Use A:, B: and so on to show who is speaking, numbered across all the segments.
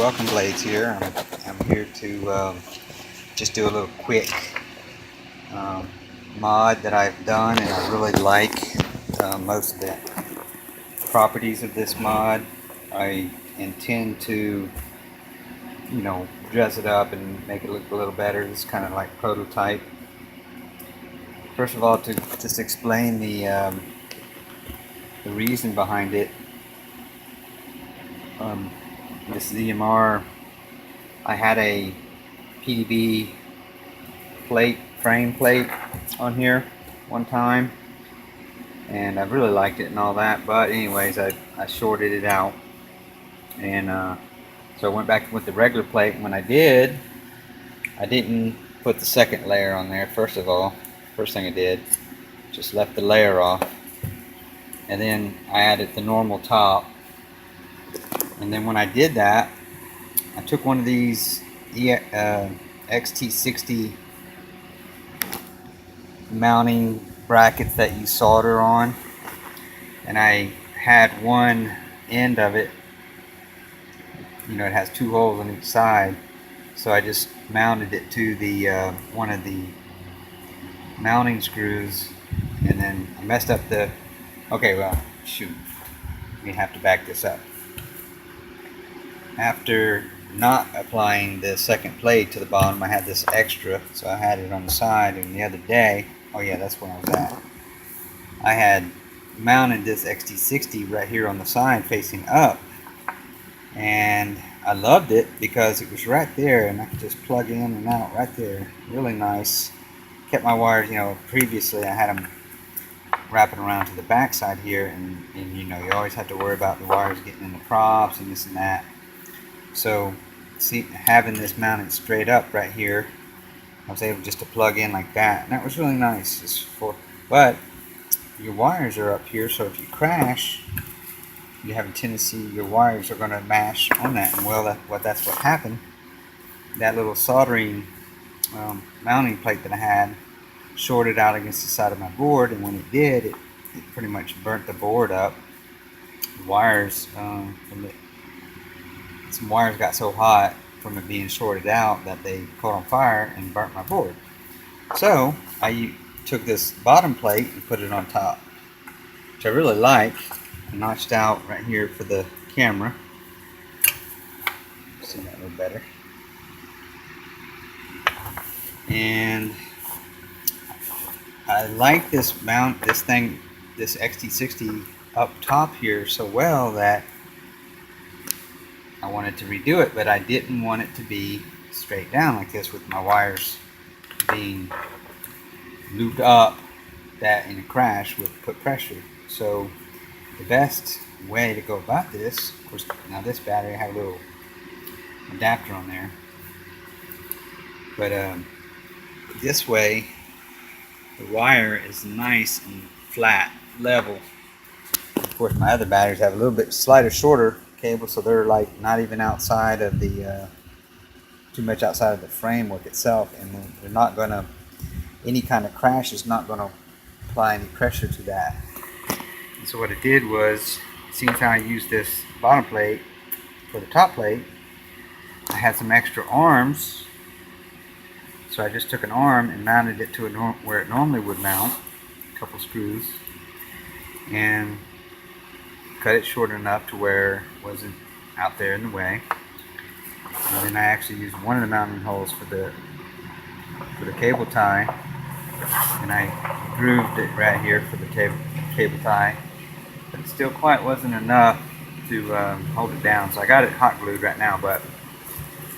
A: Welcome Blades here. I'm here to just do a little quick mod that I've done, and I really like most of the properties of this mod. I intend to, dress it up and make it look a little better. It's kind of like prototype. First of all, to just explain the reason behind it. This ZMR, I had a PDB frame plate on here one time, and I really liked it and all that, but anyways, I shorted it out, and so I went back with the regular plate. When I did, I didn't put the second layer on there. First thing I did, just left the layer off, and then I added the normal top. And then when I did that, I took one of these XT60 mounting brackets that you solder on, and I had one end of it, it has two holes on each side, so I just mounted it to the one of the mounting screws, and then I messed up the, we have to back this up. After not applying the second plate to the bottom, I had this extra, so I had it on the side. And the other day, that's where I was at, I had mounted this XT60 right here on the side facing up, and I loved it because it was right there and I could just plug in and out right there. Really nice. Kept my wires, previously I had them wrapping around to the back side here, and you always have to worry about the wires getting in the props and this and that. So, see, having this mounted straight up right here, I was able just to plug in like that, and that was really nice. But your wires are up here, so if you crash, you have a tendency your wires are going to mash on that. And well, that's what happened. That little soldering mounting plate that I had shorted out against the side of my board, and when it did, it pretty much burnt the board up. The wires some wires got so hot from it being shorted out that they caught on fire and burnt my board. So I took this bottom plate and put it on top, which I really like. I notched out right here for the camera. See that a little better. And I like this this XT60 up top here so well that I wanted to redo it, but I didn't want it to be straight down like this with my wires being looped up, that in a crash would put pressure. So the best way to go about this, of course, now this battery, I have a little adapter on there, but this way the wire is nice and flat, level. Of course, my other batteries have a little bit slighter, shorter cable, so they're like not even outside of the too much outside of the framework itself, and they're not gonna, any kind of crash is not gonna apply any pressure to that. And so what I did was, seeing how I used this bottom plate for the top plate, I had some extra arms, so I just took an arm and mounted it to where it normally would mount, a couple screws, and cut it short enough to where it wasn't out there in the way. And then I actually used one of the mounting holes for the cable tie, and I grooved it right here for the cable tie, but it still quite wasn't enough to hold it down, so I got it hot glued right now. But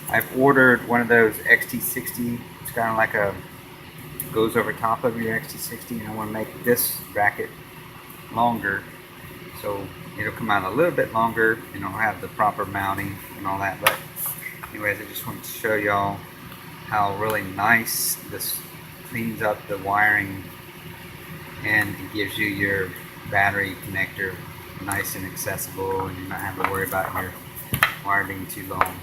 A: I've ordered one of those XT60. It's kind of like goes over top of your XT60, and I want to make this bracket longer, so it'll come out a little bit longer, and it'll have the proper mounting and all that. But anyways, I just wanted to show y'all how really nice this cleans up the wiring, and it gives you your battery connector nice and accessible, and you're not having to worry about your wire being too long.